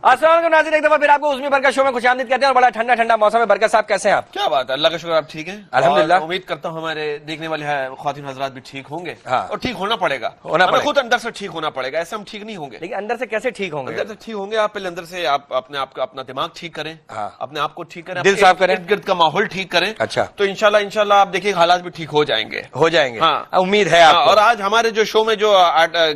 अस्सलाम वालेकुम नाज़रीन, एक दफा फिर आपको उज़्मी बरकत शो में खुशामदीद कहते हैं और बड़ा ठंडा ठंडा मौसम है। बरकत साहब कैसे हैं आप? क्या बात है, अल्लाह का शुक्र, आप ठीक हैं? अल्हम्दुलिल्लाह। उम्मीद करता हूँ हमारे देखने वाले ख्वातीन हज़रात भी ठीक होंगे। हाँ। और ठीक होना पड़ेगा, पड़ेगा। खुद अंदर से ठीक होना पड़ेगा, ऐसे हम ठीक नहीं होंगे। लेकिन अंदर से कैसे ठीक होंगे? अंदर से ठीक होंगे आप पहले अंदर से आप अपने आप का अपना दिमाग ठीक करें, हाँ। अपने आप को ठीक करें, दिल साफ करें, इर्द गिर्द का माहौल ठीक करें। अच्छा। तो इंशाल्लाह आप देखिए हालात भी ठीक हो जाएंगे। हो जाएंगे, हाँ। उम्मीद है आपको। और आज हमारे जो शो में जो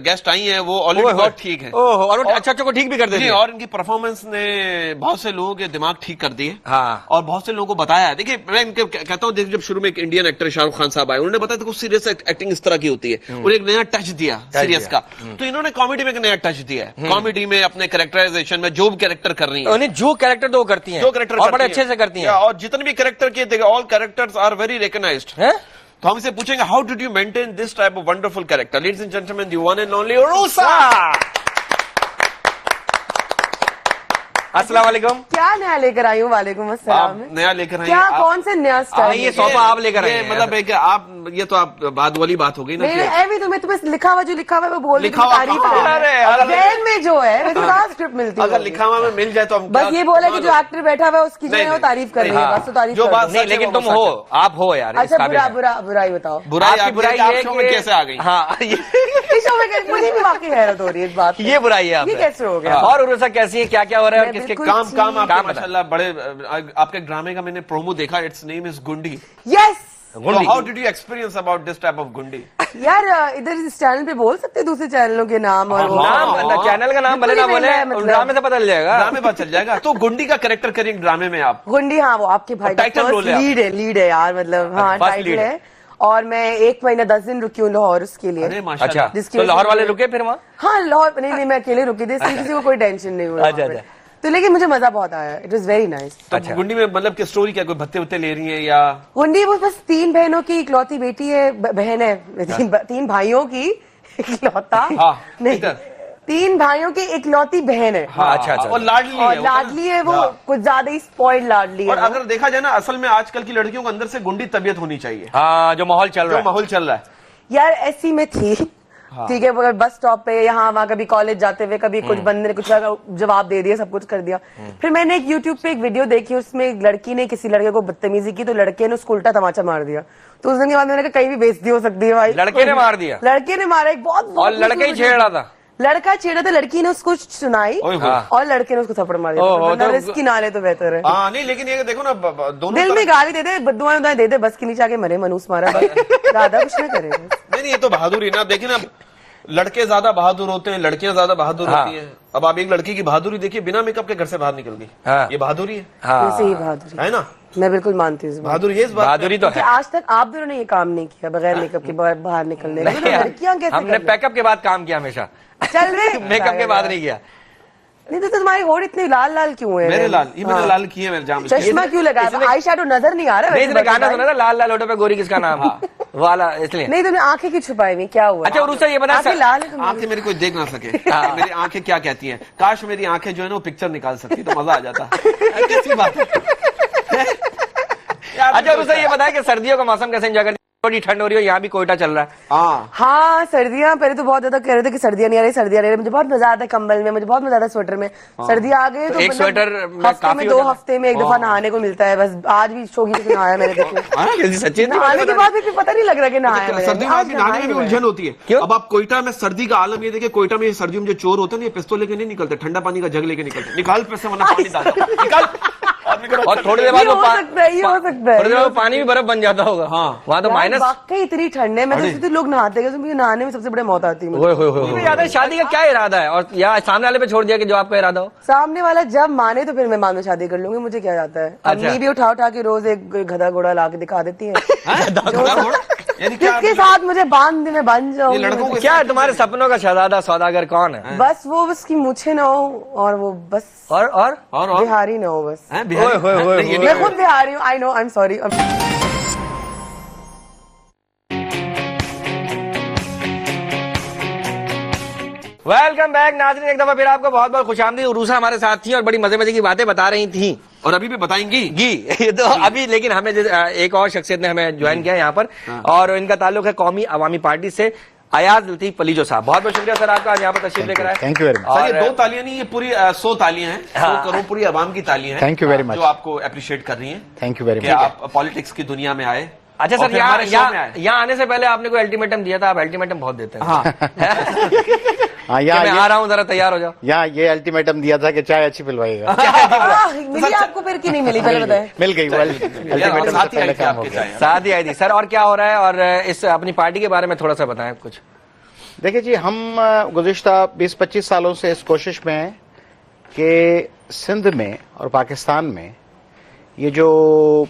गेस्ट आई हैं वो ऑलरेडी बहुत ठीक है। ओहो, और अच्छा को ठीक भी कर देंगे। और इनकी परफॉर्मेंस ने बहुत से लोगों के दिमाग ठीक कर दिए। हाँ। और बहुत से लोगों को बताया है। देखिए मैं इनके कहता हूँ, जब शुरू में एक इंडियन एक्टर शाहरुख खान साहब आए, उन्होंने बताया था सीरियस एक्टिंग इस तरह की होती है और एक नया टच दिया सीरियस का। तो इन्होंने कॉमेडी में एक नया टच दिया है। कॉमेडी में अपने कैरेक्टराइजेशन में जो भी कैरेक्टर कर रही है, उन्हें जो कैरेक्टर दो करती हैं, जो कैरेक्टर और बड़े अच्छे से करती हैं। और जितने भी कैरेक्टर किए, all characters are very recognized हैं। तो हम इसे पूछेंगे, how did you maintain this type of wonderful character? Ladies and gentleman, the one and only Urusa. अस्सलाम वालेकुम। क्या नया लेकर आई हूँ? वालेकुम अस्सलाम। आप नया लेकर आई क्या कौन से नया स्टाइल? ये सोफा आप लेकर आई हैं। मतलब एक आप ये तो आप बाद वाली बात हो गई ना। नहीं, तुम्हें लिखा हुआ जो लिखा हुआ है वो बोल लिखा हुआ तारीफ जहन में जो है वैसे कहाँ स्क्रिप्ट मिलती है। अगर लिखा हुआ में मिल जाए तो हम बस ये बोला कि जो एक्टर बैठा हुआ है उसकी जो है वो तारीफ कर रही है, बस तो तारीफ जो कर बात रही है। नहीं, लेकिन तुम हो, आप हो यार। अच्छा, बुराई बताओ। आपकी बुराई ये शो में कैसे आ गई? हाँ, इस शो में मुझे भी वाकई हैरत हो रही है इस बात। ये बुराई है, ये कैसे हो गया? और उरूसा कैसी है, क्या क्या हो रहा है और किसके काम आपके माशाल्लाह बड़े। आपके ड्रामे का मैंने प्रोमो देखा, इट्स नेम इज गुंडी। Yes. How did you experience about this type of गुंडी? यार इधर इस चैनल पे बोल सकते हैं दूसरे चैनलों के नाम और नाम, चैनल का नाम भले ना बोले, ड्रामे से पता चल जाएगा। ड्रामे पता चल जाएगा। तो गुंडी का कैरेक्टर करिए ड्रामे में आप। गुंडी, हाँ वो आपके भाई टाइटल रोल है, लीड है यार, मतलब हाँ टाइटल है। और मैं 1 महीना 10 दिन रुकी हूँ लाहौर उसके लिए। अच्छा, तो लाहौर वाले रुके फिर वहाँ? हाँ लाहौर नहीं, मैं अकेले रुकी थी, किसी को कोई टेंशन नहीं हुआ। तो लेकिन मुझे मजा बहुत आया, इट वाज वेरी नाइस। तो गुंडी में मतलब कि स्टोरी क्या, कोई भत्ते वत्ते ले रही है या? गुंडी वो बस 3 बहनों की इकलौती बेटी है, बहन है, 3 भाइयों की इकलौता नहीं, 3 भाइयों की इकलौती बहन है। अच्छा। और लाडली है वो, कुछ ज्यादा ही स्पॉइल्ड लाडली है। और अगर देखा जाए ना, असल में आजकल की लड़कियों को अंदर से गुंडी तबीयत होनी चाहिए। हाँ, जो माहौल चल रहा है यार ऐसी में थी। ठीक है, बस स्टॉप पे यहाँ वहाँ कभी कॉलेज जाते हुए कभी कुछ बंदे ने कुछ जवाब दे दिया, सब कुछ कर दिया। फिर मैंने एक यूट्यूब पे एक वीडियो देखी, उसमें एक लड़की ने किसी लड़के को बदतमीजी की तो लड़के ने उसको उल्टा तमाचा मार दिया। तो उस दिन के बाद मैंने कहा कहीं भी बेइज्जती हो सकती है भाई। लड़के ने मार दिया? लड़के ने मारा, एक बहुत और लड़का ही छेड़ रहा था। लड़का छेड़ा था, लड़की ने उसको सुनाई और लड़के ने उसको थप्पड़ मार दिया। रिस्क की नाले तो बेहतर है। नहीं, लेकिन ये देखो ना, दोनों दिल में गाली दे दे, बद्दुआएं दे दे, बस के नीचे आके मरे, मनूस मारा, ज्यादा कुछ ना करे। नहीं, ये तो बहादुरी ना। देखिए ना, लड़के ज्यादा बहादुर होते हैं, लड़कियां ज्यादा बहादुर होती हैं। अब आप एक लड़की की बहादुरी देखिए, बिना मेकअप के घर से बाहर निकल गई, ये बहादुरी है। वैसे ही बहादुरी है ना? मैं बिल्कुल मानती हूँ बहादुरी, ये बहादुरी तो है। आज तक आप दोनों ने ये काम नहीं किया बगैर मेकअप के बाहर निकलने। लड़कियां कैसे? हमने पैकअप के बाद काम किया हमेशा, चल रहे मेकअप के बाद नहीं किया। नहीं तो तुम्हारी होठ इतनी लाल लाल क्यों है? मेरे लाल, ये मैंने लाल किए, मेरे जाम। चश्मा क्यों लगा? आई शैडो नजर नहीं आ रहा? इसने गाना सुना था, लाल लाल होठों पे गोरी किसका नाम वाला, इसलिए। नहीं, तुमने आंखें क्यों छुपाई हुई, क्या हुआ? अच्छा उरूसा ये बता, लाल आंखें मेरी कोई देख ना सके, मेरी आंखें क्या कहती हैं। काश मेरी आंखें जो है ना वो पिक्चर निकाल सकती तो मजा आ जाता। कैसी बात है। अच्छा उरूसा ये बताया कि सर्दियों का मौसम कैसे एंजॉय करते? थोड़ी ठंड हो रही है, यहाँ भी कोयटा चल रहा है। हाँ सर्दियाँ, पहले तो बहुत ज्यादा कह रहे थे कि सर्दियाँ नहीं आ रही, सर्दियाँ नहीं आ रही। मुझे बहुत मजा आता है कंबल में, मुझे बहुत मजा आता है स्वेटर में। सर्दियाँ आ गई तो एक स्वेटर हफ्ते में 2 हफ्ते में एक दफा नहाने को मिलता है। बस आज भी शोगी से नहाया मैंने, देखो सच्ची नहाने के बाद भी पता नहीं लग रहा कि नहाया। सर्दी में नहाने में भी उलझन होती है। क्यों? अब आप कोयटा में सर्दी का आलम ये देखिए, कोयटा में सर्दियों में जो चोर होते हैं, ये पिस्तौल लेके नहीं निकलते, ठंडा पानी का जग लेके निकलते। निकाल पैसे वरना पानी डाल, निकाल। और थोड़ी देर बाद हो सकता है, थोड़ी देर बाद पानी भी बर्फ बन जाता होगा। हाँ, वहाँ तो माइनस। वाकई इतनी ठंड है, मैं सोचती थी लोग नहाते हैं, मुझे नहाने में सबसे बड़े मौत आती है। मुझे याद है शादी का क्या इरादा है, और या सामने वाले पे छोड़ दिया कि जो आपका इरादा हो? सामने वाला जब माने तो फिर मैं बाद में शादी कर लूंगी, मुझे क्या जाता है। अम्मी भी उठा उठा के रोज एक गधा घोड़ा ला के दिखा देती है, जिसके साथ मुझे बन जाऊँ। लड़कों को क्या है तुम्हारे सपनों का शहजादा सौदागर कौन है? बस वो उसकी मूछें ना हो और वो बस और बिहारी ना हो बस। मैं खुद बिहारी हूँ, I know, I am sorry. Welcome back नाज़रीन, एक दफा फिर आपको बहुत बहुत खुशामदीद। उरूसा हमारे साथ थी और बड़ी मजे मजे की बातें बता रही थी और अभी भी बताएंगी ये तो अभी। लेकिन हमें एक और शख्सियत ने हमें ज्वाइन किया यहाँ पर और इनका ताल्लुक है कौमी अवामी पार्टी से। अयाज लतीफ पलीजो साहब, बहुत बहुत शुक्रिया सर आपका आज यहाँ पर तशरीफ लेकर आए। Thank you very much. Sir, ये 2 तालियां नहीं, ये पूरी 100 तालियां हैं। 100 करोड़ पूरी आवाम की तालियां हैं। Thank you very much. जो आपको अप्रिशिएट कर रही हैं। थैंक यू वेरी कि मच। आप पॉलिटिक्स की दुनिया में आए। अच्छा और सर, फिर हमारे शो में आए। यहाँ आने से पहले आपने कोई अल्टीमेटम दिया था, आप अल्टीमेटम बहुत देते हैं। हाँ। हाँ, कि मैं आ रहा हूँ, जरा तैयार हो जाओ। यहाँ ये अल्टीमेटम दिया था कि चाय अच्छी पिलवाएगा। मिली आपको फिर की नहीं मिली, पहले बताएं। मिल गई वो अल्टीमेटम से साथ ही आई पहले थी काम हो आपके गया। चाय। साथ ही आई थी सर। और क्या हो रहा है, और इस अपनी पार्टी के बारे में थोड़ा सा बताएं कुछ। देखिए जी, हम गुज़िश्ता 20-25 सालों से इस कोशिश में हैं कि सिंध में और पाकिस्तान में ये जो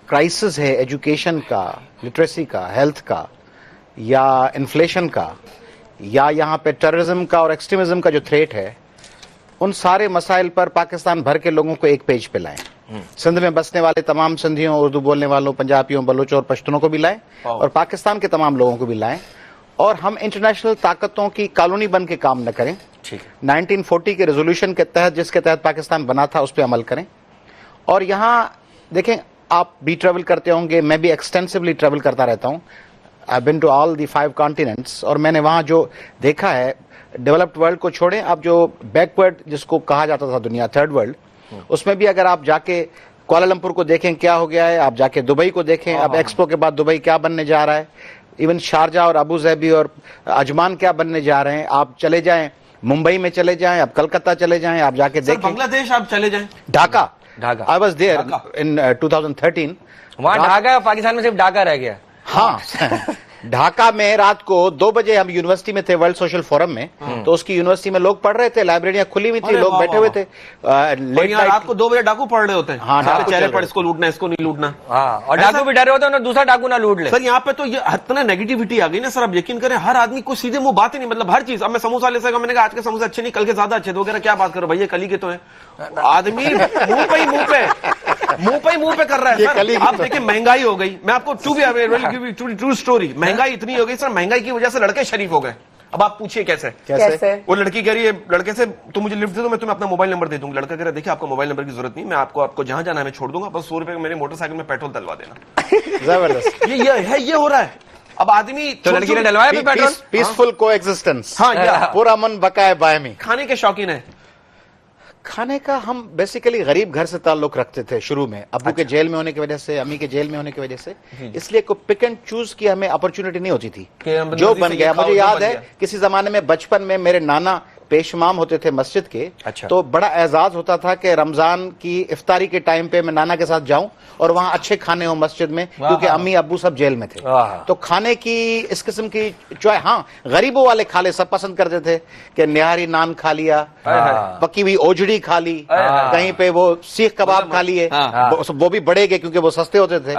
क्राइसिस है एजुकेशन का, लिटरेसी का, हेल्थ का, या इन्फ्लेशन का, या यहाँ पे टेररिज्म का और एक्सट्रीमिज्म का जो थ्रेट है, उन सारे मसाइल पर पाकिस्तान भर के लोगों को एक पेज पे लाएं। सिंध में बसने वाले तमाम सिंधियों, उर्दू बोलने वालों, पंजाबियों, बलोचों और पश्तूनों को भी लाएं, और पाकिस्तान के तमाम लोगों को भी लाएं। और हम इंटरनेशनल ताकतों की कॉलोनी बन के काम न करें। ठीक है। 1940 के रेजोल्यूशन के तहत, जिसके तहत पाकिस्तान बना था, उस पर अमल करें। और यहाँ देखें, आप भी ट्रेवल करते होंगे, मैं भी एक्सटेंसिवली ट्रेवल करता रहता हूँ। आई बिन टू ऑल दी 5 कॉन्टिनेंट्स, और मैंने वहाँ जो देखा है, डेवलप्ड वर्ल्ड को छोड़ें, अब जो बैकवर्ड जिसको कहा जाता था दुनिया, थर्ड वर्ल्ड, उसमें भी अगर आप जाके कुआलालंपुर को देखें क्या हो गया है, आप जाके दुबई को देखें, अब एक्सपो के बाद दुबई क्या बनने जा रहा है, इवन शारजा और अबू धाबी और अजमान क्या बनने जा रहे हैं। आप चले जाएं, मुंबई में चले जाएं, आप कलकत्ता चले जाएं, आप जाके देखें। बांग्लादेश आप चले जाएं। Dhaka, Dhaka. I was there in 2013। वहाँ ढाका, पाकिस्तान में सिर्फ ढाका रह गया। हाँ ढाका में रात को 2 बजे हम यूनिवर्सिटी में थे, वर्ल्ड सोशल फोरम में, तो उसकी यूनिवर्सिटी में लोग पढ़ रहे थे, लाइब्रेरियां खुली हुई थी, लोग बैठे हुए थे। लेट नाइट रात को 2 बजे डाकू पढ़ रहे होते हैं। हाँ, डाकू चेहरे चल पर रहे इसको लूटना, इसको नहीं लूटना। हाँ, और डाकू भी डरे होते हैं, उन्हें दूसरा डाकू ना लूट ले। सर, यहाँ पे तो ये इतना नेगेटिविटी आ गई ना सर, आप यकीन करें, हर आदमी को सीधे मुंह बात ही नहीं, मतलब हर चीज। अब मैं समोसा ले सका, मैंने कहा आज के समोसे अच्छे नहीं, कल के ज्यादा अच्छे थे वगैरह, क्या बात करो भैया, कल ही के तो है। आदमी मुंह पे मुंह पे कर रहा है सर। आप देखिए, महंगाई हो गई। मैं आपको ट्रू स्टोरी, महंगाई इतनी हो गई सर, महंगाई की वजह से लड़के शरीफ हो गए। अब आप पूछिए कैसे? वो लड़की कह रही है लड़के से, तुम मुझे लिफ्ट दे दो, मैं तुम्हें अपना मोबाइल नंबर दे दूंगा। लड़का कह रहा है, देखिए आपको मोबाइल नंबर की जरूरत नहीं, मैं आपको जहां जाना है मैं छोड़ दूंगा, बस 100 रुपए मेरे मोटरसाइकिल में पेट्रोल डलवा देना। जबरदस्त। ये हो रहा है। अब आदमी तो लड़की ने डलवाया पेट्रोल। पीसफुल को एग्जिस्टेंस। हाँ, पूरा मन बकाए बायमी। खाने के शौकीन है। खाने का हम बेसिकली गरीब घर से ताल्लुक रखते थे शुरू में, अब्बू के जेल में होने की वजह से, अम्मी के जेल में होने की वजह से, इसलिए को पिक एंड चूज की हमें अपॉर्चुनिटी नहीं होती थी। जो बन गया, मुझे याद है किसी जमाने में बचपन में मेरे नाना पेशमाम होते थे मस्जिद के। अच्छा। तो बड़ा एजाज होता था कि रमजान की इफ्तारी के टाइम पे मैं नाना के साथ जाऊं और वहां अच्छे खाने हो मस्जिद में, क्योंकि अम्मी अब्बू सब जेल में थे। तो खाने की इस किस्म की चॉइस, हाँ, गरीबों वाले खा ले, सब पसंद करते थे कि निहारी नान खा लिया, पकी हुई ओजड़ी खा ली, कहीं पे वो सीख कबाब खा लिए, वो भी बड़े गए क्योंकि वो सस्ते होते थे।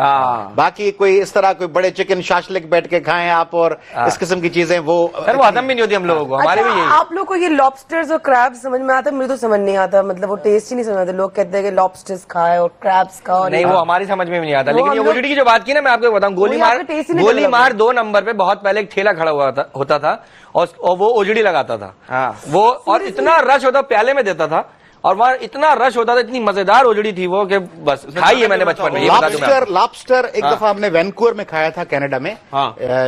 बाकी कोई इस तरह कोई बड़े चिकन शाशलिक बैठ के खाएं आप, और इस किस्म की चीजें वो हजम भी नहीं होती हम लोगों को। हमारे भी यही। आप लोग को ये लॉबस्टर्स और क्रैब्स समझ में आता है? मुझे तो समझ नहीं आता, मतलब वो टेस्ट ही नहीं समझ आता। लोग कहते हैं कि लॉबस्टर्स खाए और क्रैब्स खाओ, नहीं, वो हमारी समझ में भी नहीं आता। वो लेकिन ये हम लोग- ओजड़ी की जो बात की ना, मैं आपको बताऊं, गोली मार 2 नंबर पे बहुत पहले एक ठेला खड़ा होता था, और वो ओजड़ी लगाता था। वो, और इतना रश होता, प्याले में देता था, और वहाँ इतना रश होता था, इतनी मजेदार ओजड़ी थी वो कि बस खाई है मैंने बचपन में। ये बता दूं मैं आपको। लॉबस्टर एक दफा हमने वैनकूवर में खाया था, कनाडा में,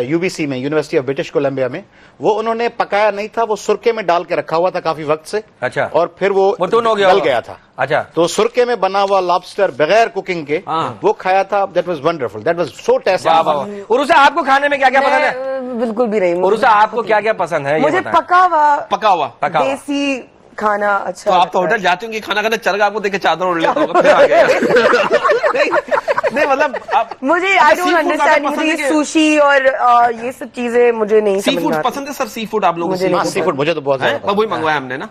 यूबीसी में, यूनिवर्सिटी ऑफ ब्रिटिश कोलंबिया में। वो उन्होंने पकाया नहीं था, वो सुरके में डाल के रखा हुआ था काफी वक्त से। अच्छा। और फिर वो टून हो गल गया था। अच्छा। तो सुरके में बना हुआ लॉबस्टर बगैर कुकिंग के वो खाया था। That was wonderful, that was so tasty. Urusa, आपको खाने में क्या क्या पसंद है? बिल्कुल भी नहीं। उरुसा, आपको क्या क्या पसंद है? मुझे पका हुआ देसी खाना अच्छा। तो आप तो होटल जाते होंगे खाना खाने, चरगा आपको देख के चादर ओढ़ लेता होगा, फिर आ गया। नहीं मतलब आप, मुझे आई डोंट अंडरस्टैंड, मुझे ये सुशी और ये सब चीजें मुझे नहीं सी समझ फूड में आती। पसंद है सर? सी फूड आप लोगों मुझे को? नहीं सी फूड मुझे तो बहुत ज्यादा है, वही मंगवाया हमने ना।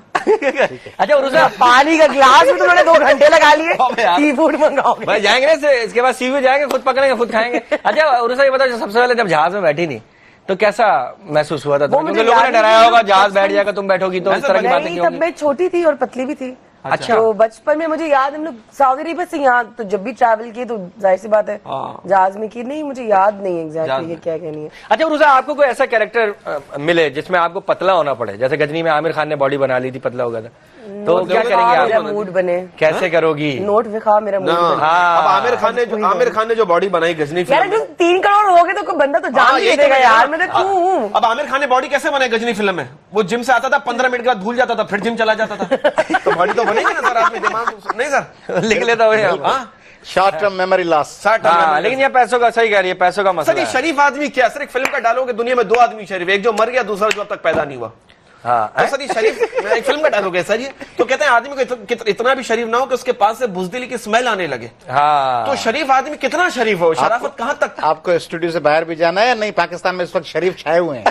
अच्छा उरुसा, पानी का गिलास में तो उन्होंने 2 घंटे लगा लिए, अबे यार। Sea food मंगाओगे? भाई जाएंगे ना, इसके बाद सीवी जाएंगे, खुद पकड़ेंगे, खुद खाएंगे। अच्छा उरुसा, ये बताओ, सबसे पहले जब जहाज में बैठी थी तो कैसा महसूस हुआ था? क्योंकि लोगों ने डराया होगा, जहाज बैठ जाएगा, तुम बैठोगी तो, इस तरह की बातें नहीं, क्यों तब होंगी? मैं छोटी थी और पतली भी थी। अच्छा। तो बचपन में मुझे याद, हम लोग सऊदी अरेबिया से यहाँ तो जब भी ट्रैवल किए तो जाहिर सी बात है जहाज में की, नहीं मुझे याद नहीं एग्जैक्टली ये क्या कहनी है। अच्छा उरुसा, आपको कोई ऐसा कैरेक्टर मिले जिसमें आपको पतला होना पड़े? जैसे गजनी में आमिर खान ने बॉडी बना ली थी, पतला हो गया था, तो क्या करेंगे मेरा आप? मूड बने, कैसे करोगी? नोट दिखा, मेरा मूड बने। अब आमिर खान ने जो बॉडी बनाई गजनी यार फिल्म जो 3 करोड़ करोड़ हो गए तो कोई बंदा तो जान हाँ, ही यही नहीं तो देगा मैं यार, कह मैं रहा तो हूँ। क्यों हूँ। अब आमिर खान ने बॉडी कैसे बनाई गजनी फिल्म में? वो जिम से आता था, 15 मिनट के बाद भूल जाता था, फिर जिम चला जाता था। तो बॉडी तो बनेगी ना सर, आदमी दिमाग नहीं सर लिख लेता हुए हाँ शॉर्ट टर्म मेमोरी लॉस। हाँ, लेकिन ये पैसों का, सही कह रही है, पैसों का सर मसला ये है। शरीफ आदमी क्या? सर एक फिल्म का डायलॉग है, दुनिया में 2 आदमी शरीफ, एक जो मर गया, दूसरा जो अब तक पैदा नहीं हुआ। हाँ, तो सर ये शरीफ एक फिल्म का डायलॉग है सर ये। तो कहते हैं आदमी को इतना भी शरीफ ना हो कि उसके पास से बुजदिली की स्मेल आने लगे। हाँ, तो शरीफ आदमी कितना शरीफ हो, शराफत कहां तक? आपको स्टूडियो से बाहर भी जाना है या नहीं? पाकिस्तान में इस वक्त शरीफ छाए हुए हैं।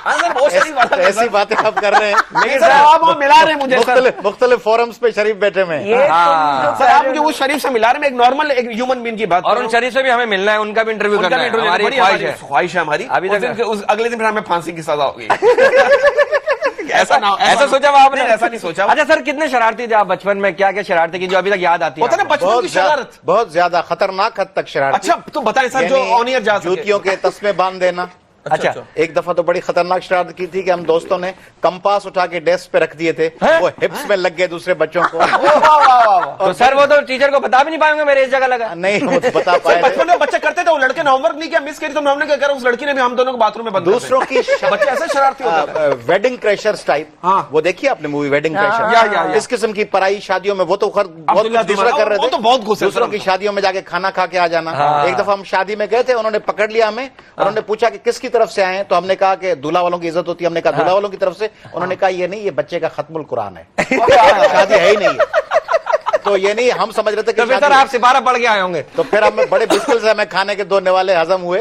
हाँ सर बहुत शरीफ आदमी है, ऐसी सर। बातें आप कर रहे हैं। लेकिन सर आप वो मिला रहे हैं मुझे सर। मुख्तलिफ फोरम्स पे शरीफ बैठे हुए हैं। ये तुम जो सर आप मुझे उस शरीफ से मिला रहे हैं, मैं एक नॉर्मल एक ह्यूमन बीइंग की बात और उन शरीफ से भी हमें मिलना है, उनका भी इंटरव्यू करना है, हमारी ख्वाहिश है। हमारी अभी तक अगले दिन फिर हमें फांसी की सजा होगी। ऐसा ना ऐसा सोचा हुआ आपने? ऐसा नहीं सोचा। अच्छा सर, कितने शरारती थे आप बचपन में? क्या क्या शरारती की जो अभी तक याद आती है होता ना बचपन की शरारत। बहुत ज्यादा खतरनाक हद तक शरारत। अच्छा तो बताएं सर, जो ऑनियर जा सके। जूतियों के तस्मे बांध देना। अच्छा, एक दफा तो बड़ी खतरनाक शरारत की थी कि हम दोस्तों ने कंपास उठा के डेस्क पे रख दिए थे, वो हिप्स में लग गए दूसरे बच्चों को। तो सर वो तो टीचर को बता भी नहीं पाएंगे मेरे इस जगह लगा। नहीं वो तो बता पाए थे। बचपन में बच्चे करते थे, वो लड़के ने होमवर्क नहीं किया, मिस करी, तो हमने क्या करा, उस लड़की ने भी हम दोनों को बाथरूम में बंद कर दिया। दूसरों की बच्चे ऐसे शरारती होते हैं। Wedding crashers type. हाँ। वो देखिए आपने मूवी वेडिंग या। क्रैशर? इस किस्म की पराई शादियों में वो तो खैर बहुत अब्दुल्ला कुछ दूसरा कर रहे वो थे। तो बहुत घुसे दूसरों सर की हम। शादियों में जाके खाना खा के आ जाना। हाँ। एक दफा हम शादी में गए थे, उन्होंने पकड़ लिया हमें और उन्होंने पूछा कि किसकी तरफ से आए हैं, तो हमने कहा कि दूल्हा वालों की इज्जत होती है। हमने कहा दूल्हा वालों की तरफ से। उन्होंने कहा ये नहीं, ये बच्चे का खत्मुल कुरान है, शादी है ही नहीं है। तो ये नहीं, हम समझ रहे थे कि तो फिर सर शादी- आप सिपारा पढ़ के आए होंगे। तो फिर हमें बड़े मुश्किल से हमें खाने के 2 निवाले हजम हुए।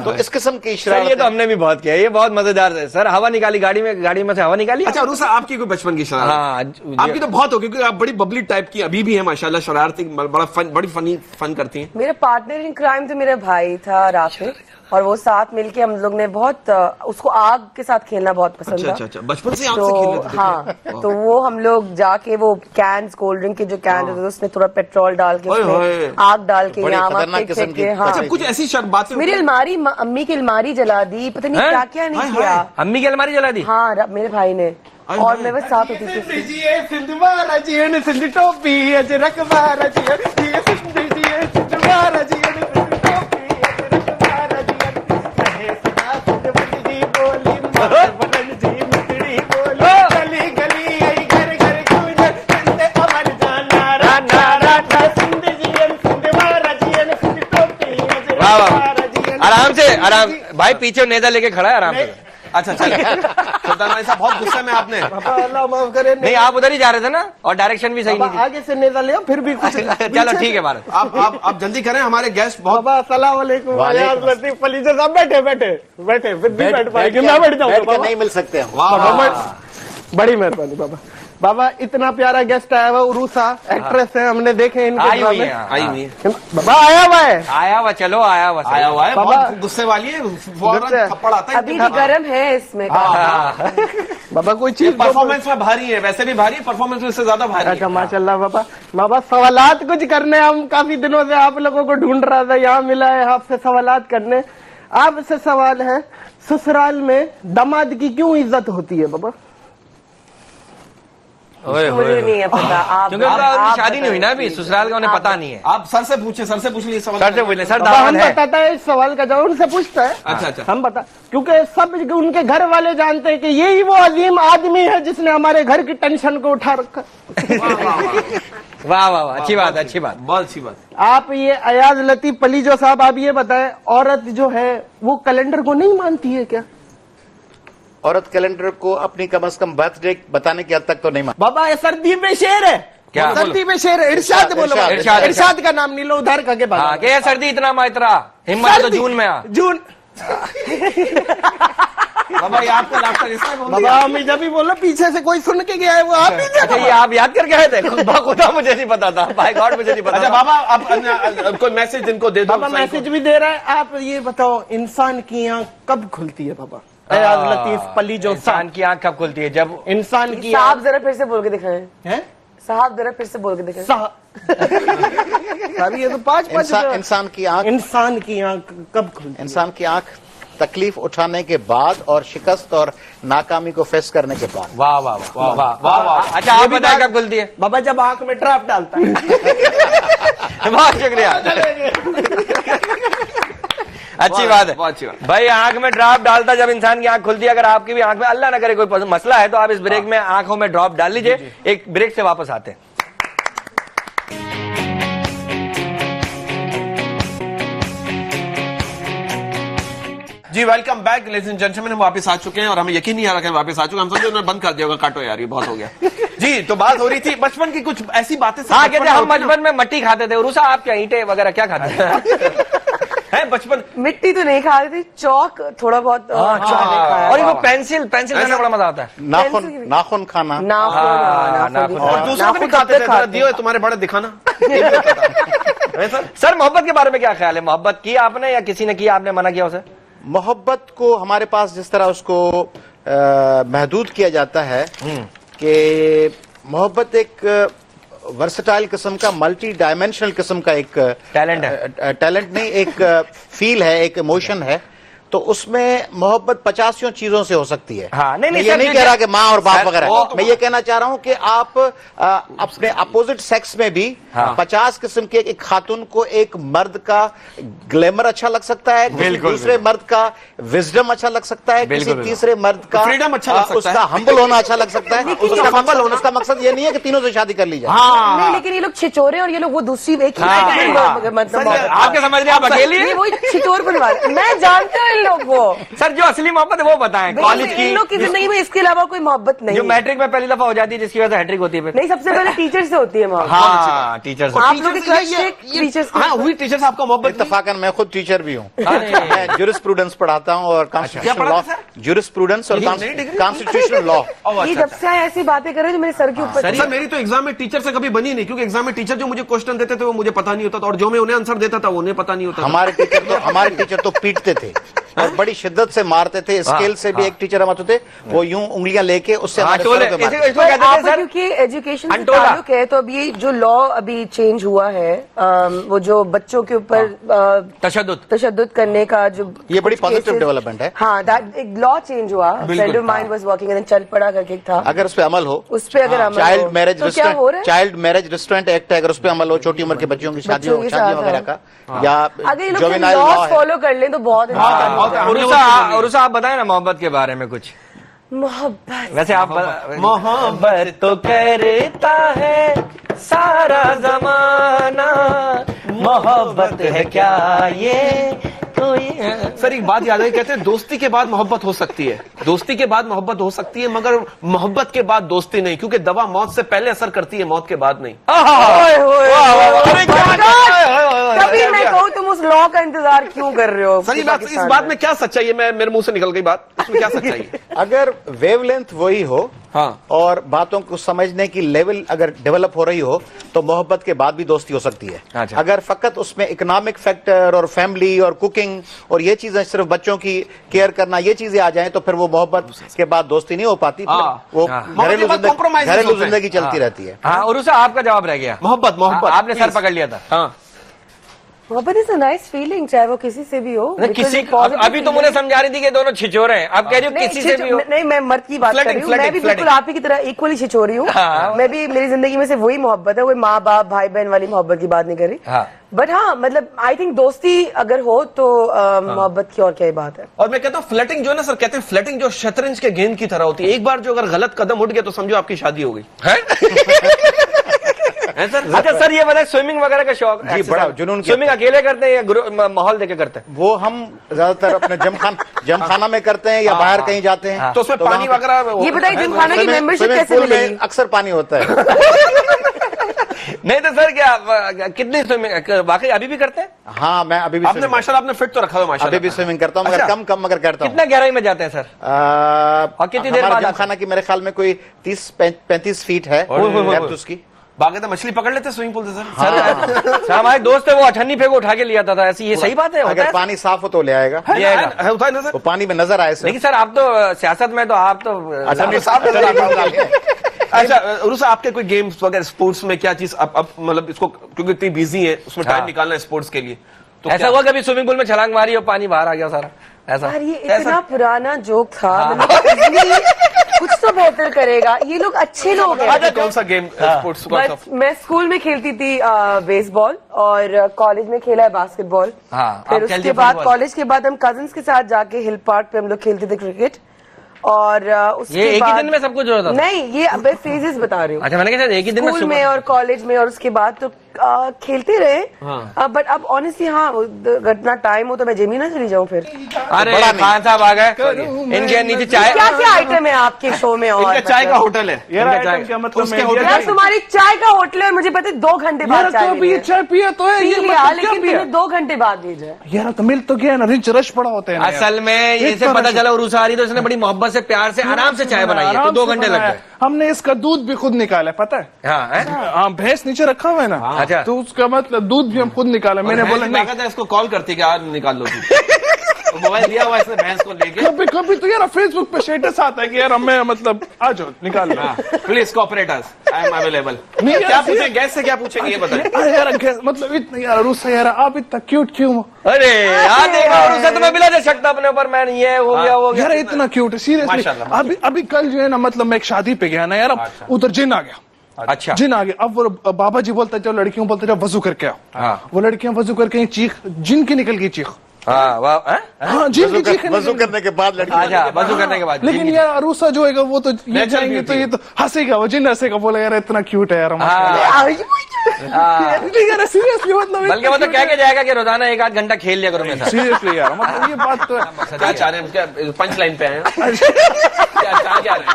तो इस किस्म की सर ये तो शरारत हमने भी बहुत किया, ये बहुत मजेदार है सर। हवा निकाली गाड़ी में से हवा निकाली। अच्छा रूसा, आपकी कोई बचपन की शरारत? हाँ, आपकी तो बहुत हो, क्योंकि आप बड़ी बबली टाइप की अभी भी है माशाल्लाह, शरारती, बड़ा फन, बड़ी फनी फन करती हैं। मेरा पार्टनर इन क्राइम तो मेरा भाई था राफिल, और वो साथ मिलके हम लोग ने बहुत उसको आग के साथ खेलना बहुत पसंद था। अच्छा बचपन से आग से खेल तो लेते थे? हाँ, तो वो हम लोग जाके वो कैंस, कोल्ड ड्रिंक के जो कैन होते थे, उसमें थोड़ा पेट्रोल डाल के, ओए उसमें होए। आग डाल के, बड़ी यहाँ वहाँ खतरनाक फेंक किस्म फेंक की। के। हाँ, अच्छा कुछ ऐसी बातें मेरी अलमारी, अम्मी की अलमारी जला दी, पता नहीं हैं? क्या क्या नहीं हाय, किया। हाय। अम्मी की अलमारी जला दी। हाँ, मेरे भाई ने, और मैं बस साथ होती थी। वाह वाह, आराम भाई, पीछे नेजा लेके खड़ा है, आराम से। अच्छा चलिए, सुल्तान भाई साहब बहुत गुस्से में आपने। अल्लाह माफ करे। नहीं, आप उधर ही जा रहे थे ना, और डायरेक्शन भी सही नहीं थी। आगे से नेजा ले, फिर भी कुछ चलो ठीक है भारत। आप जल्दी करें, हमारे गेस्ट बहुत। बाबा अस्सलाम वालेकुम। वालेकुम लतीफ अली साहब बैठे बैठे बैठे, फिर भी बैठ पाएंगे, मैं बैठ बैठ जाऊंगा के बाबा। नहीं मिल सकते हम। वाह वाह, वाह। बड़ी मेहरबानी बाबा। बाबा इतना प्यारा गेस्ट आया हुआ, उरूसा एक्ट्रेस है, हमने देखे इनके आई हुई ड्रामे। है, आई हुई है, बाबा आया हुआ है। आया हुआ, चलो आया हुआ, आया हुआ है, बाबा। बहुत गुस्से वाली है, फौरन गुस्से। थप्पड़ आता है। अभी भी गर्म है इसमें। बाबा कोई चीज परफॉर्मेंस में भारी है, वैसे भी भारी है, परफॉर्मेंस में इससे ज्यादा भारी अच्छा है। माशाल्लाह बाबा। बाबा सवालात कुछ करने, हम काफी दिनों से आप लोगों को ढूंढ रहा था, यहाँ मिला है आपसे सवालात करने। आपसे सवाल है, ससुराल में दामाद की क्यों इज्जत होती है बाबा? ओए मुझे होए। नहीं है पता। आप क्योंकि उनका आप शादी नहीं हुई ना अभी, ससुराल का उन्हें पता नहीं है। आप सर से पूछे, सर से पूछ लीजिए सवाल। सर से पूछ ले, सर बाबा हम दावत है। बताता है इस सवाल का जवाब, उनसे पूछता है। अच्छा अच्छा, हम बता, क्योंकि सब उनके घर वाले जानते हैं कि यही वो अजीम आदमी है जिसने हमारे घर की टेंशन को उठा रखा। वाह वाह वाह, अच्छी बात है, अच्छी बात। बहुत अच्छी बात। आप ये अयाज लतीफ पलीजो साहब, आप ये बताएं, औरत जो है वो कैलेंडर को नहीं मानती है क्या? औरत कैलेंडर को अपनी कम से कम बर्थडे बताने की हद तक तो नहीं मान। बाबा ये सर्दी में शेर है क्या? सर्दी में शेर है, इरशाद बोलो बाबा। इरशाद, इरशाद का नाम नहीं लो, उधार का के हाँ, बाद कि ये सर्दी इतना मात्रा, हिम्मत है तो जून में आ। जून। बाबा ये आपका लाफ्टर इसने बोल बाबा दिया। हम जब भी बोलो पीछे से कोई सुन के गया है, वो आप ही थे अच्छा, ये आप याद करके आए थे? खुदा मुझे नहीं पता था, बाय गॉड मुझे नहीं पता अच्छा था। बाबा, आप कोई मैसेज जिनको दे दो। बाबा मैसेज भी दे रहा है। आप ये बताओ, इंसान की आंख कब खुलती है बाबा? अयाज लतीफ पलीजो इंसान साहब, की आंख कब खुलती है? जब इंसान की साहब जरा फिर से बोल के दिखाएं। है साहब जरा फिर से बोल के दिखाएं। साहब ये तो पांच इंसान की आंख, इंसान की आंख कब खुलती है? इंसान की आंख तकलीफ उठाने के बाद और शिकस्त और नाकामी को फेस करने के बाद। वाह वाह वाह वाह वाह वाह। अच्छा आप बताएं कब खुलती है? बाबा जब आंख में ट्रैप डालता है। बहुत शुक्रिया। अच्छी बात है, बहुत अच्छी बात। भाई आंख में ड्रॉप डालता जब इंसान की आंख खुलती है, अगर आपकी भी आंख में अल्लाह ना करे कोई मसला है तो आप इस ब्रेक में आंखों में ड्रॉप डाल लीजिए। एक ब्रेक से वापस आते हैं। जी welcome back ladies and gentleman, हम वापस आ चुके हैं और हमें यकीन नहीं आ रहा कि हम वापस आ चुके हैं। हम समझे उन्होंने बंद कर दिया होगा, काटो यार ये बहुत हो गया। जी तो बात हो रही थी बचपन की कुछ ऐसी बातें। हाँ, कहते हम बचपन में मट्टी खाते थे। उरुसा आप क्या ईंटे वगैरह क्या खाते थे? है बचपन मिट्टी तो नहीं खा रही थी, चौक थोड़ा बहुत खाया। और वो पेंसिल खाने बड़ा मजा आता है। नाखून खाना, नाखून। और दूसरों को भी खाते थे। दियो तुम्हारे बड़े दिखाना। सर मोहब्बत के बारे में क्या ख्याल है? मोहब्बत की आपने या किसी ने किया, आपने मना किया उसे? मोहब्बत को हमारे पास जिस तरह उसको महदूद किया जाता है कि मोहब्बत एक वर्सटाइल किस्म का, मल्टी डायमेंशनल किस्म का एक टैलेंट है। टैलेंट नहीं, एक फील है, एक इमोशन है। तो उसमें मोहब्बत 50 चीजों से हो सकती है। हाँ, नहीं, मैं ये सर, नहीं कह रहा कि माँ और बाप सर, वगैरह। मैं ये कहना चाह रहा हूँ कि आप अपने अपोजिट सेक्स में भी 50 किस्म के एक खातून को एक मर्द का ग्लैमर अच्छा लग सकता है, दूसरे मर्द का विजडम अच्छा लग सकता है, किसी तीसरे मर्द का फ्रीडम अच्छा लग सकता है, उसका हम्बल होना अच्छा लग सकता है। उसका मकसद ये नहीं है कि तीनों से शादी कर ली जाए। नहीं, लेकिन ये लोग छिचोरे और ये लोग वो दूसरी एक मतलब आपके समझ रहे, आप अकेली हैं? वो छिचोर बनवा, मैं जानता हूँ इन लोग को। सर जो असली मोहब्बत है वो बताएं। कॉलेज की, इन लोग की जिंदगी में इसके अलावा कोई मोहब्बत नहीं जो है। मैट्रिक में पहली दफा हो जाती है, जिसकी वजह से हैट्रिक होती है फिर। नहीं, सबसे पहले टीचर से होती है मोहब्बत। हाँ, टीचर से। आप लोग की क्लास टीचर्स। हाँ हुई टीचर से आपका मोहब्बत। इत्तफाकन मैं खुद टीचर भी हूँ। मैं ज्यूरिस्प्रूडेंस पढ़ाता हूँ और कॉन्स्टिट्यूशनल लॉ, ज्यूरिस्प्रूडेंस और कॉन्स्टिट्यूशनल लॉ। ये जब से आए ऐसी बातें कर रहे हैं जो मेरे सर के ऊपर। सर मेरी तो एग्जाम में टीचर से कभी बनी नहीं, क्योंकि एग्जाम में टीचर जो मुझे क्वेश्चन देते थे वो मुझे पता नहीं होता था, और जो मैं उन्हें आंसर देता था वो उन्हें पता नहीं होता था। हमारे टीचर तो पीटते थे और बड़ी शिद्दत से मारते थे। स्केल से भी एक टीचर हम आते थे, वो यूं उंगलियां लेके उससे हमारे सर पे मारते थे। क्योंकि एजुकेशन से ताल्लुक है, तो अभी जो लॉ अभी चेंज हुआ है, वो जो बच्चों के ऊपर तशद्दुद करने का जो, ये बड़ी पॉजिटिव डेवलपमेंट है। हाँ, एक लॉ चेंज हुआ। Friend of mind was working and चल पड़ा करके था। अगर उस पे अमल हो, उस पे अगर अमल चाइल्ड हो, मैरिज तो क्या हो रहा है? चाइल्ड मैरिज रिस्ट्रेंट एक्ट है, अगर उस पे अमल हो, छोटी उम्र के बच्चों की शादियों वगैरह का, या अगर ये लोग लॉ फॉलो कर लें तो बहुत उरुसा आप बताएं ना मोहब्बत के बारे में कुछ। मोहब्बत, वैसे आप मोहब्बत तो करता है सारा जमाना, मोहब्बत है क्या ये कोई। सर एक बात याद है, कहते हैं दोस्ती के बाद मोहब्बत हो सकती है, दोस्ती के बाद मोहब्बत हो सकती है, मगर मोहब्बत के बाद दोस्ती नहीं, क्योंकि दवा मौत से पहले असर करती है, मौत के बाद नहीं। तभी मैं कहूँ तुम उस लॉ का इंतजार क्यों कर रहे हो? सर इस बात में क्या सच्चाई है? मेरे मुंह से निकल गई बात, इसमें क्या सच्चाई है? अगर वेवलेंथ वही हो, हाँ, और बातों को समझने की लेवल अगर डेवलप हो रही हो, तो मोहब्बत के बाद भी दोस्ती हो सकती है। अच्छा। अगर फकत उसमें इकोनॉमिक फैक्टर और फैमिली और कुकिंग और ये चीजें, सिर्फ बच्चों की केयर करना, ये चीजें आ जाएं, तो फिर वो मोहब्बत के बाद दोस्ती नहीं हो पाती, वो घरेलू जिंदगी चलती रहती है। हाँ, उरुसा आपका जवाब रह गया। मोहब्बत आपने सर पकड़ लिया था। हाँ, मोहब्बत इज अ नाइस फीलिंग, चाहे वो किसी से भी हो। किसी अभी तो मुझे समझा रही थी कि दोनों छिछोरे हैं, अब कह रही हो किसी से भी हो। नहीं, मैं मर्द की बात कर रही हूँ। मैं भी बिल्कुल आप ही की तरह इक्वली छिछोरी हूँ। मैं भी, मेरी जिंदगी में से वही मोहब्बत है, वही माँ बाप भाई बहन वाली मोहब्बत की बात नहीं कर रही। बट हाँ, मतलब आई थिंक दोस्ती अगर हो तो मोहब्बत की और क्या बात है। और मैं कहता हूँ फ्लर्टिंग जो है ना सर, कहते हैं फ्लर्टिंग जो शतरंज के गेंद की तरह होती है, एक बार जो अगर गलत कदम उठ गया तो समझो आपकी शादी हो गई है। अच्छा सर, ये बताए स्विमिंग वगैरह का शौक? जी, बड़ा जुनून। स्विमिंग अकेले करते हैं या माहौल देके करते हैं? वो हम ज्यादातर अपने जमखाना में करते हैं या बाहर कहीं जाते हैं, तो उसमें पानी वगैरह। ये बताइए जिमखाना की मेंबरशिप कैसे मिलेगी? अक्सर पानी होता है। नहीं तो सर क्या कितनी स्विमिंग वाकई अभी भी करते हैं? हाँ, मैं अभी भी आपने माशाल्लाह आपने फिट तो रखा हुआ माशाल्लाह। अभी भी स्विमिंग करता हूँ, मगर कम मगर करता हूँ। कितना गहराई में जाते हैं सर? और कितनी देर बाद? खाना की मेरे ख्याल में कोई 30-35 फीट है डेप्थ उसकी। बाकी मछली पकड़ लेते स्विमिंग पूल से सर। सर हमारे दोस्त है, वो अठन्नी पे को उठा के लिया था ऐसी, ये सही बात है? अगर पानी साफ हो तो ले आएगा, होता है ना सर, वो पानी में नजर आए। लेकिन सर आप तो सियासत में, तो आप तो साफ। अच्छा उरुसा, आपके कोई गेम्स वगैरह स्पोर्ट्स में क्या चीज अब मतलब इसको, क्योंकि इतनी बिजी है, उसमें टाइम निकालना है स्पोर्ट्स के लिए, तो ऐसा हुआ कभी स्विमिंग पूल में छलांग मारी और पानी बाहर आ गया सारा? ऐसा यार ये इतना पुराना जोक था, कुछ तो बेहतर करेगा। ये लोग अच्छे लोग हैं। अच्छा, कौन सा गेम स्पोर्ट्स बस मैं स्कूल में खेलती थी बेसबॉल और कॉलेज में खेला है बास्केटबॉल। हाँ, फिर आप खेलती उसके है बाद फुटबॉल? कॉलेज के बाद हम कजिन्स के साथ जाके हिल पार्क पे हम लोग खेलते थे क्रिकेट। और उसके ये एक ही बाद दिन में सब कुछ होता था? नहीं, ये अब फेजेस बता रही हूँ। अच्छा, मैंने कहा एक ही दिन में स्कूल सुबह- में और कॉलेज में, और उसके बाद तो खेलते रहे। बट अब ऑनेस्टली हाँ, इतना टाइम हो तो मैं जिम ही ना चली जाऊँ फिर। अरे खान साहब आ गए, इनके नीचे चाय। क्या क्या आइटम है आपके शो में? और इनका चाय का होटल है। यार इनका आइटम क्या मतलब उसके मैं- होटल यार तुम्हारी चाय का होटल है और मुझे पता है 2 घंटे बाद यार चाय तो अभी ये मिली है। चाय पिया तो है, पी ये लिया, मतलब क्या लेकिन पिया? मैंने 2 घंटे बाद भेजा है। यार तो मिल तो गया ना, रिंच रश पड़ा होते हैं ना यार। असल में एक इसे तरह पता से- चला उरूस आ रही तो इसने बड़ी मोहब्बत से प्यार से आराम से चाय बनाई है, तो आराम 2 से घंटे लग बनाया। गए। हमने इसका दूध भी खुद निकाला है, पता है? हाँ, हैं? हाँ, भैंस नीचे रखा हुआ है ना। अच्छा। तो उसका मतलब दूध भी हम खुद निकाला। मैंने बोला नहीं, था इसको कॉल करती कि आज निकाल लो तू। मोबाइल दिया हुआ इसने भैंस को लेके। कभी कभी तो यार फेसबुक पे स्टेटस आता है कि यार हमें मतलब आ जाओ निकाल लो। Please cooperators, I am available. नहीं यार, क्या पूछें गैस से, क्या पूछेंगे ये बताइए। यार मतलब इतना यार रूसा यार, आप इतना क्यूट क्यों हो? अरे यार देखा, और उसे तुम्हें बिला दे सकता अपने ऊपर, मैंने ये हो गया वो यार गया। इतना क्यूट है सीरियसली। माशाल्लाह, अभी अभी कल जो है ना, मतलब मैं एक शादी पे गया ना यार, अब उधर जिन आ गया। अच्छा, जिन आ गया। अब वो बाबा जी बोलते जाओ, लड़कियों बोलते जाओ वजू करके आओ। हाँ। वो लड़कियां वजू करके चीख, जिन की निकल गई चीख। हाँ वाह, हैं? हाँ, जिन की चीख वजू करने के बाद लड़की अच्छा, वजू करने के बाद लेकिन यार अरूसा जो होगा वो तो ये Natural जाएंगे तो beauty ये तो हंसेगा, वो जिन हंसेगा, बोला यार इतना क्यूट है यार। हाँ। यार सीरियसली मतलब बल्कि वो तो कह के जाएगा कि रोजाना 1 आध घंटा खेल लिया करो मेरे साथ। सीरियसली यार, मतलब ये बात तो है। क्या चाह रहे हैं, क्या पंच लाइन पे आए हैं? क्या चाह क्या रहे हैं?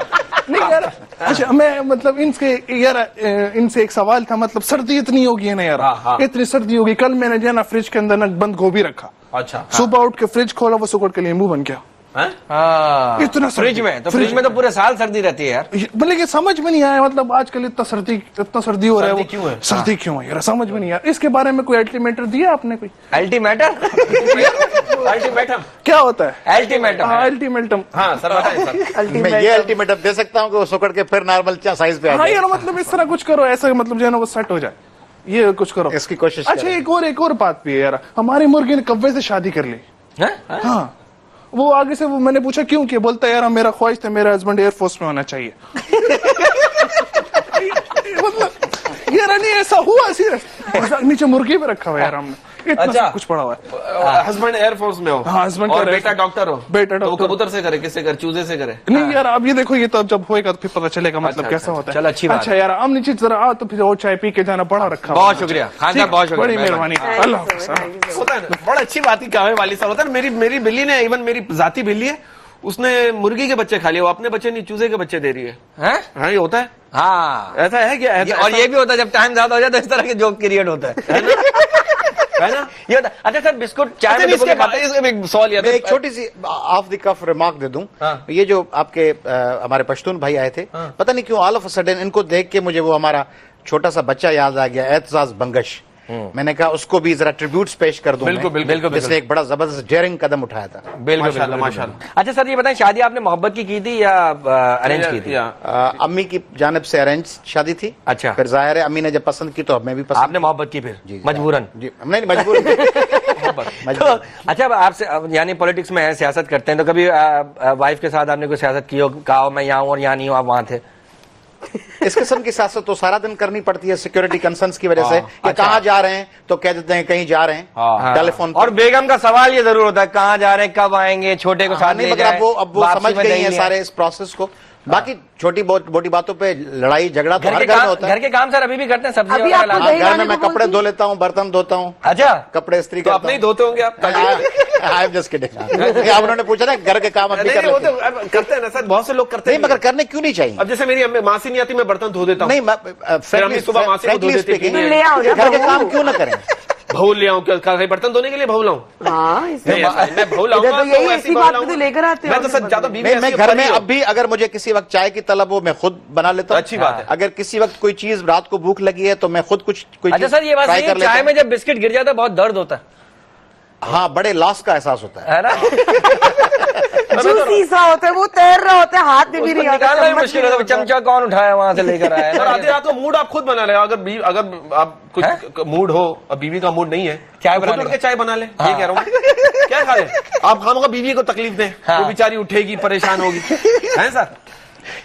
नहीं यार, अच्छा मैं मतलब इनसे यार इनसे एक सवाल था, मतलब सर्दी इतनी होगी है ना यार, इतनी सर्दी होगी। कल मैंने जो है ना फ्रिज के अंदर ना बंद गोभी रखा। अच्छा, सुबह उठ के फ्रिज खोला, वो सुकड़ के नींबू बन गया। हाँ, इतना फ्रिज में तो फ्रिज में तो पूरे साल सर्दी रहती है यार। मतलब ये समझ में नहीं आया, मतलब आजकल इतना सर्दी हो रहा है। सर्दी वो क्यों है? सर्दी क्यों है यार, समझ में नहीं आया। इसके बारे में कोई अल्टीमेटर दिया आपने? कोई अल्टीमेटम अल्टीमेटम क्या होता है अल्टीमेटम अल्टीमेटम? हाँ सर बताएं सर। मैं ये अल्टीमेटम दे सकता हूँ कि वो सुकड़ के फिर नॉर्मल साइज पे आ हाँ जाए। यार, मतलब इस तरह कुछ करो ऐसा, मतलब जो है ना वो सेट हो जाए, ये कुछ करो। इसकी कोशिश अच्छा करें। एक और बात भी है यार, हमारी मुर्गी ने कब्बे से शादी कर ली। हाँ, वो आगे से वो मैंने पूछा क्यों, कि बोलता है यार मेरा ख्वाहिश था मेरा हस्बैंड एयरफोर्स में होना चाहिए। मतलब यार नहीं ऐसा हुआ सीरियस, नीचे मुर्गी पे रखा हुआ है यार हमने, इतना अच्छा। सब कुछ पड़ा हुआ है। हस्बैंड एयरफोर्स में हो? हाँ, husband और का बेटा Air- डॉक्टर हो? बेटा तो वो डॉक्टर। कबूतर से करे, किससे करे, चूजे से करे? नहीं यार, अब ये देखो, ये तो अब जब होएगा तो फिर पता चलेगा मतलब अच्छा, कैसा अच्छा, होता है। चलो, अच्छी बात अच्छा यार, हम नीचे जरा आओ तो फिर और चाय पी के जाना, बड़ा रखा हुआ बहुत है। शुक्रिया खान ठीक, साहब, बहुत शुक्रिया, बड़ी मेहरबानी। अल्लाह हाफ़िज़। होता है ना, बड़ा अच्छी बात ही क्या है वाली साहब, होता है ना। मेरी बिल्ली ने, इवन मेरी जाती बिल्ली है, उसने मुर्गी के बच्चे खा लिए, वो अपने बच्चे नहीं चूजे के बच्चे दे रही है। हैं? हाँ, ये होता है, हाँ, ऐसा है क्या? और ये भी होता है जब टाइम ज्यादा हो जाए तो इस तरह के जोक क्रिएट होता है है ना? ये होता है। अच्छा सर, बिस्कुट चाय अच्छा, में इसके डुबो के बाद खाते हैं? एक सवाल याद मैं है। एक छोटी सी ऑफ द कफ रिमार्क दे दूं। हाँ। ये जो आपके हमारे पश्तून भाई आए थे, पता नहीं क्यों ऑल ऑफ अ सडन इनको देख के मुझे वो हमारा छोटा सा बच्चा याद आ गया, एतजाज बंगश। मैंने कहा उसको भी जरा ट्रिब्यूट्स पेश कर दूं। बिल्कुल, मैं, बिल्कुल, जिसने एक बड़ा जबरदस्त डेयरिंग कदम उठाया था। बिल्कुल माशाल्लाह, बिल्कुल, माशाल्लाह। बिल्कुल। अच्छा सर, ये बताएं, शादी आपने मोहब्बत की थी या अरेंज की थी? अम्मी की जानिब से अरेंज शादी थी। अच्छा। फिर जाहिर है अम्मी ने जब पसंद की तो हमें भी पसंद आपने मोहब्बत की फिर जी, मजबूरन? जी, नहीं मजबूर तो अच्छा, अब आपसे यानी पॉलिटिक्स में है, सियासत करते हैं, तो कभी वाइफ के साथ आपने कोई सियासत की हो, कहा हो मैं यहाँ हूँ और यहाँ नहीं हूँ, आप वहाँ थे? इस किस्म की सियासत तो सारा दिन करनी पड़ती है सिक्योरिटी कंसर्न्स की वजह से कि अच्छा। कहाँ जा रहे हैं तो कह देते हैं कहीं जा रहे हैं टेलीफोन और बेगम का सवाल ये जरूर होता है, कहाँ जा रहे हैं, कब आएंगे, छोटे को साथ नहीं, ले मगर जाएं, अब वो वापसी समझ में गई दही है ले सारे इस प्रोसेस को। बाकी छोटी बहुत मोटी बातों पे लड़ाई झगड़ा तो घर हर के घर में काम, होता घर है। के काम सर अभी भी करते हैं, सब्जी अभी वगैरह आपको लाते हाँ, हैं? दही घर में लाने मैं को कपड़े बोलती धो लेता हूँ, बर्तन धोता हूँ, अच्छा, कपड़े इस्त्री तो करता अपने ही धोते होंगे आप? I am just kidding. आप उन्होंने पूछा ना घर के काम अब भी कर नहीं, वो लेते तो हैं। अब करते हैं ना सर, बहुत से लोग करते नहीं हैं। मगर करने क्यों नहीं चाहिए? अब जैसे मेरी माँ से नहीं आती, मैं बर्तन धो देता हूँ। नहीं फिर अम्मी सुबह माँ से वो धो frankly देती speaking, थी। ले आओ ना घर के बहू। काम क्यों ना करें? भूल ले आऊं, क्या बर्तन धोने के लिए भूल लाऊं? हाँ, इसमें नहीं, ऐसा नहीं, मैं भूल इधर लाऊंगा तो यही तो ऐसी ऐसी बात भूल पे तो लाऊंगा। लेकर आते हो। मैं तो सच ज्यादा बीवी नहीं, मैं ऐसी घर परी में हो। अब भी अगर मुझे किसी वक्त चाय की तलब हो मैं खुद बना लेता हूँ। अच्छी बात है। अगर किसी वक्त कोई चीज रात को भूख लगी है तो मैं खुद कोई अच्छा चीज सर, ये बात try सही कर है, लेता चाय हूँ। में जब बिस्किट गिर जाता है बहुत दर्द होता है हाँ, बड़े लॉस का एहसास होता है। है ना? जूसी सा होता है, वो तैर रहा होता है, हाथ में भी उसको नहीं आता, निकालना भी चम्मच मुश्किल भी होता है, नहीं होता। चमचा कौन उठाया वहां से लेकर आया और ना? आधी रात को मूड आप खुद बना ले। अगर आप कुछ मूड हो और बीवी का मूड नहीं है, चाय तो खुद बनाने उठ के का। चाय बना ले। ये कह रहा हूँ, क्या खा ले आप? खामोगा बीवी को तकलीफ दें, वो बेचारी उठेगी, परेशान होगी, है सर?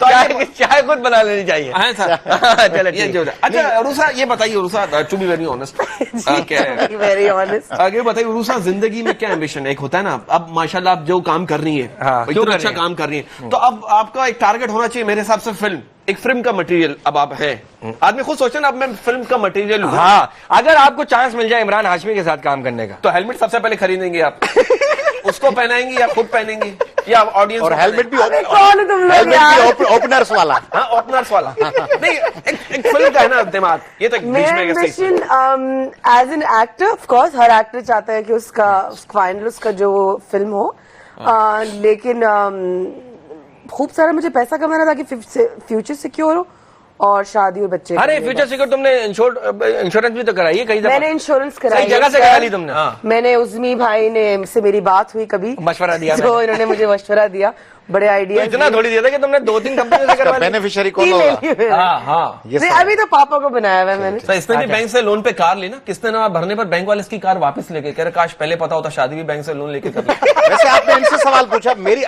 चाय खुद बना लेनी चाहिए। हाँ सर, चलो ये ठीक जो अच्छा उरूसा, ये बताइए Urusa, to be very honest, क्या है वेरी ऑनेस्ट। आगे बताइए उरूसा, जिंदगी में क्या एम्बिशन है? एक होता है ना, अब माशाल्लाह आप जो काम कर रही है, हाँ, क्यों इतना कर अच्छा रही हैं? काम कर रही है, तो अब आपका एक टारगेट होना चाहिए मेरे हिसाब से, फिल्म, एक फिल्म का मटेरियल अब आप हैं। आदमी खुद सोचे ना, अब मैं फिल्म का मटेरियल हूं। हाँ, अगर आपको चांस मिल जाए इमरान हाशमी के साथ काम करने का, तो हेलमेट सबसे पहले खरीदेंगे आप? उसको पहनाएंगे या खुद पहनेंगे या ऑडियंस? और हेलमेट भी कौन है तुम लोग यार? ओपनर्स वाला। हाँ, ओपनर्स वाला नहीं, एक फिल्म का है ना दिमाग, ये तो बीच मेरा में कैसे? Ambition as an actor, of course हर एक्टर चाहता है कि उसका फाइनल उसका जो फिल्म हो, लेकिन खूब सारा मुझे पैसा कमाना ताकि फ्यूचर सिक्योर हो और शादी और बच्चे। अरे फ्यूचर सिक्योर तुमने इंश्योरेंस भी तो कराई है कई दफा। मैंने इंश्योरेंस कराई सही जगह से करा ली तुमने। मैंने उज़मी भाई ने से मेरी बात हुई कभी, मशवरा दिया तो इन्होंने मुझे मशवरा दिया, बड़े तो आइडिया इतना थोड़ी दिया था कि तुमने 2-3 कंपनी से करवा ली। बेनिफिशियरी कौन होगा? हाँ हाँ, ये नहीं, सब। अभी तो पापा को बनाया हुआ है मैंने। तो इसने भी बैंक से लोन पे कार ली ना, किसने ना भरने पर बैंक वाले इसकी कार वापस लेके कह रहे काश पहले पता होता, शादी भी बैंक से लोन लेके कर ली। वैसे आपने इनसे सवाल पूछा, मेरी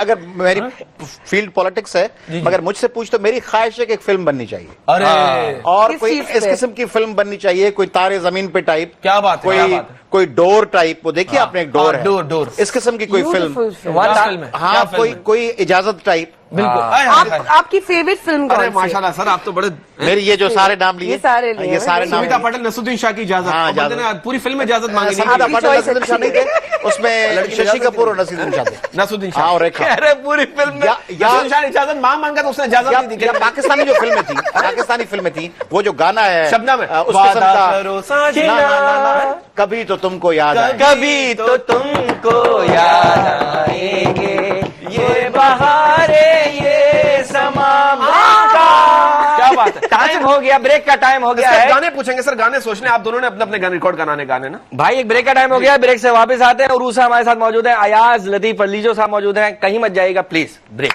फील्ड पॉलिटिक्स है, मगर मुझसे पूछ तो मेरी ख्वाहिश है कि एक फिल्म बननी चाहिए, अरे और किस कोई चीज़ इस पे? किस्म की फिल्म बननी चाहिए, कोई तारे जमीन पे टाइप। क्या बात है, क्या कोई बात है। कोई डोर टाइप, वो देखिए आपने एक डोर हाँ, है, डोर। इस किस्म की कोई फिल्म। Beautiful film। वहाँ क्या ता- फिल्म है? हाँ, क्या फिल्म है? कोई इजाजत टाइप। बिल्कुल। हाँ। आए, हाय, हाय। आपकी फेवरेट फिल्म अरे कौन सी? माशाल्लाह सर, आप तो बड़े मेरी ये जो सारे नाम लिए, ये सारे लिए ये सारे हैं। नाम सुमिता लिए। पटेल, नसरुद्दीन शाह की इजाजत, हाँ, और बंदे इजाजत। ने पूरी फिल्म में इजाजत मांगी संगीता नहीं। पटेल, choice नसीरुद्दीन शाह नहीं थे उसमें, लड़की शशि इजाजत कपूर और थी। नसीरुद्दीन शाह थे। नसरुद्दीन शाह, हाँ, और रेखा। अरे पूरी फिल्म में नसरुद्दीन शाह ने इजाजत मांगा तो उसने इजाजत नहीं दी। या पाकिस्तानी जो फिल्में थी, पाकिस्तानी फिल्में थी, वो जो गाना है शबनम है, उस किस्म वादा का, करो साजना, ना, कभी तो तुमको याद आए। कभी तो तुमको याद आएंगे ये बहारे ये समा का। क्या बात है। टाइम हो गया, ब्रेक का टाइम हो गया सर, है गाने पूछेंगे सर, गाने सोच लें आप दोनों ने अपने अपने गाने रिकॉर्ड कराने गाने ना। भाई। एक ब्रेक का टाइम हो गया है, ब्रेक से वापस आते हैं। उरूसा हमारे साथ मौजूद है, अयाज लतीफ अलीजो साहब मौजूद हैं, कहीं मत जाइएगा प्लीज। ब्रेक।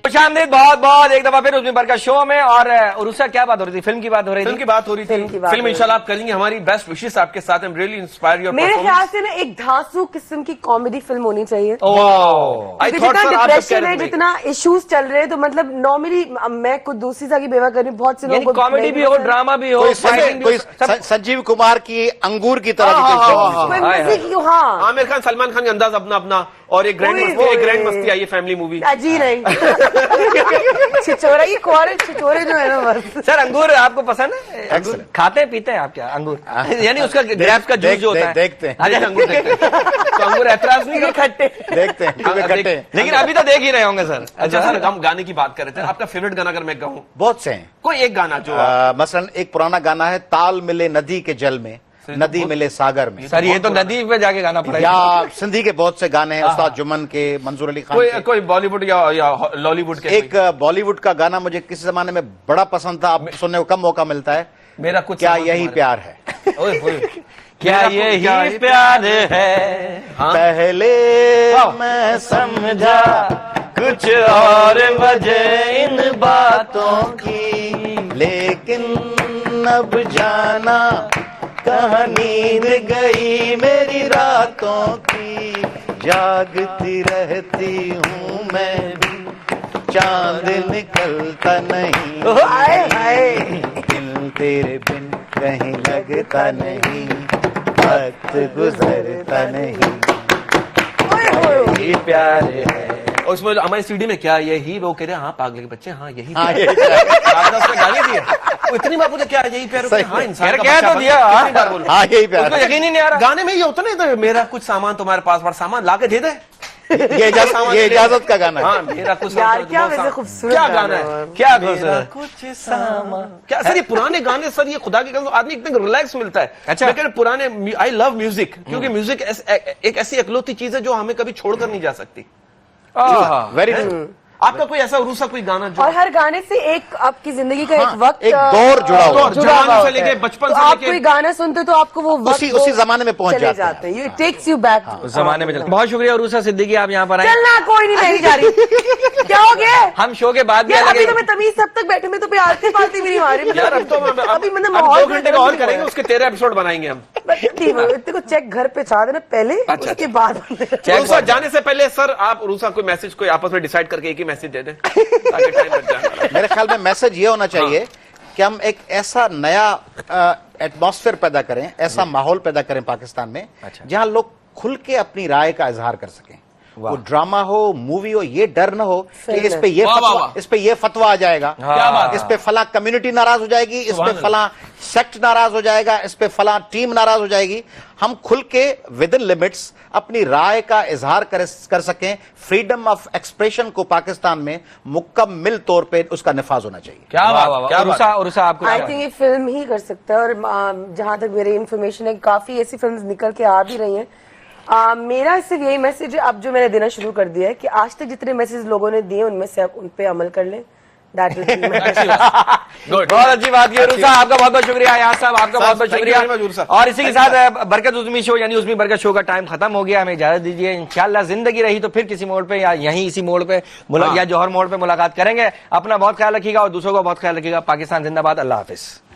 खुशामदीद बहुत बहुत एक दफा फिर उज़मी पर का शो में। और उरूसा क्या बात हो रही थी? फिल्म की बात हो रही फिल्म थी। की बात हो रही फिल्म की थी, बात फिल्म हो रही इंशाल्लाह आप करेंगे। हमारी बेस्ट विशेष आपके साथ, I am really inspire your मेरे ख्याल परफॉर्मेंस। से ना एक धांसू किस्म की कॉमेडी फिल्म होनी चाहिए। आई क्योंकि थॉट जितना सर आप डिप्रेशन है, जितना इश्यूज चल रहे हैं, तो मतलब नॉर्मली मैं खुद दूसरी सा की बेवा कर रही हूँ, बहुत से लोगों को कॉमेडी भी हो, ड्रामा भी हो, कोई फाइटिंग भी कोई हो, सब- संजीव कुमार की अंगूर की तरह की हाँ, कोई हाँ, फिल्म। हाँ, कोई मजे की, हाँ आमिर खान, सलमान खान का अंदाज अपना अपना, और एक ग्रैंड ओए मस्ती, एक होए। ग्रैंड मस्ती आई है फैमिली मूवी। अजी नहीं छिछोरा, ये कुआरे छिछोरे जो है ना, बस सर अंगूर आपको पसंद है? अंगूर Excellent. खाते पीते हैं आप क्या अंगूर? यानी उसका ग्रेप्स का जूस जो होता है। देखते हैं। अच्छा, अंगूर देखते हैं। तो अंगूर ऐतराज नहीं ये करते? खट्टे। देखते हैं क्योंकि हाँ, खट्टे हैं। लेकिन अभी तो देख ही रहे होंगे सर। अच्छा सर, हम गाने की बात कर रहे थे, आपका फेवरेट गाना अगर मैं कहूँ, बहुत से हैं। कोई एक गाना जो मसलन एक पुराना गाना है, ताल मिले नदी के जल में, नदी मिले सागर में। सर ये तो नदी पे जाके गाना पड़ेगा। या सिंधी के बहुत से गाने हैं, उस्ताद जुमन के, मंजूर अली खान कोई के। कोई बॉलीवुड या लॉलीवुड के एक बॉलीवुड का गाना मुझे किसी जमाने में बड़ा पसंद था, अब सुनने को कम मौका मिलता है। मेरा कुछ क्या सामान यही तुम्हारे- प्यार है? ओए ओए, क्या यही प्यार है? हाँ? पहले मैं समझा कुछ और वजह इन बातों की, लेकिन अब जाना कहाँ नींद गई मेरी रातों की, जागती रहती हूँ मैं भी, चांद निकलता नहीं, हाय हाय। दिल तेरे बिन कहीं लगता नहीं, वक्त गुजरता नहीं, यही प्यार है। और उसमें हमारी सीडी में क्या यही, वो कह रहे हाँ पागल के बच्चे, हाँ यही हाँ प्यार। यही प्यार। कागज में गाली दिए, वो इतनी बार पूछे क्या यही प्यार, सही। हाँ इंसान का कह बच्चा तो बन- दिया, कितनी बार बोलूं? हाँ यही प्यार उसको है। यकीन ही नहीं आ रहा। गाने में ये होता नहीं तो मेरा कुछ सामान तुम्हारे पास, बड़ा सामान ला के दे दे। ये इजाजत का गाना है। हाँ मेरा कुछ यार सामान, क्या वो वैसे सामान। खूबसूरत क्या गाना गाना है। है, क्या मेरा खूबसूरत। कुछ सामान। क्या सर ये पुराने गाने सर, ये खुदा की कसम आदमी एकदम रिलैक्स मिलता है। अच्छा। लेकिन पुराने, आई लव म्यूजिक, क्योंकि म्यूजिक एक ऐसी इकलौती चीज है जो हमें कभी छोड़कर नहीं जा सकती। Very true. आपका कोई ऐसा उरूसा कोई गाना जो और हर गाने से एक आपकी जिंदगी का एक वक्त एक दौर जुड़ा हुआ है। जुड़ा हुआ जवानी से होता लेके है। बचपन तो से आप लेके- कोई गाना सुनते हो तो आपको वो वक्त उसी जमाने में पहुंच चले जाते हैं। हैं। इट टेक्स यू बैक उस जमाने में चलता। बहुत शुक्रिया उरूसा सिद्दीकी, आप यहाँ पर आए। चलना, कोई नहीं, मैं नहीं जा रही। क्या हो गया? हम शो के बाद भी यार अभी अलग- तो मैं तमीज सब तक बैठे, मैं तो प्यारती पालती भी नहीं मारी। यार अब तो अभी मतलब अब माहौल 2 घंटे का और करेंगे, उसके 13 एपिसोड बनाएंगे हम। इतने को चेक घर पे चाह देना पहले, उसके बाद रूसा जाने से पहले सर आप रूसा कोई मैसेज कोई आपस में डिसाइड करके एक ही मैसेज दे दें ताकि टाइम बच जाए। मेरे ख्याल में मैसेज ये होना चाहिए कि हम एक ऐसा नया एटमॉस्फेयर पैदा करें, ऐसा माहौल पैदा करें पाकिस्तान में जहां लोग खुल के अपनी राय का इजहार कर सकें। वो ड्रामा हो, मूवी हो, ये डर न हो कि इस पे ये फतवा आ जाएगा, इस पे फला कम्युनिटी नाराज हो जाएगी, इस पे फला सेक्ट नाराज हो जाएगा, इस पे फला टीम नाराज हो जाएगी। हम खुल के विद इन लिमिट्स अपनी राय का इजहार कर सकें। फ्रीडम ऑफ एक्सप्रेशन को पाकिस्तान में मुकम्मल तौर पे उसका निफाज होना चाहिए। क्या बात, आपको आई थिंक ये फिल्म ही कर सकता है। और जहां तक मेरी इन्फॉर्मेशन है, काफी ऐसी फिल्म्स निकल के आ भी रही हैं। मेरा सिर्फ यही मैसेज है, अब जो मैंने देना शुरू कर दिया है, कि आज तक जितने मैसेज लोगों ने दिए उनमें से आप उन पे अमल कर लें। बहुत अच्छी बात की रूसा, आपका बहुत बहुत शुक्रिया यार साहब, आपका बहुत बहुत शुक्रिया। और इसी के साथ बरकत उज़्मी शो यानी उज़्मी बरकत शो का टाइम खत्म हो गया। हमें इजाजत दीजिए। इंशाल्लाह जिंदगी रही तो फिर किसी मोड़ पे या यहीं इसी मोड़ पे या जौहर मोड़ पे मुलाकात करेंगे। अपना बहुत ख्याल रखिएगा और दूसरों का बहुत ख्याल रखिएगा। पाकिस्तान जिंदाबाद। अल्लाह हाफिज।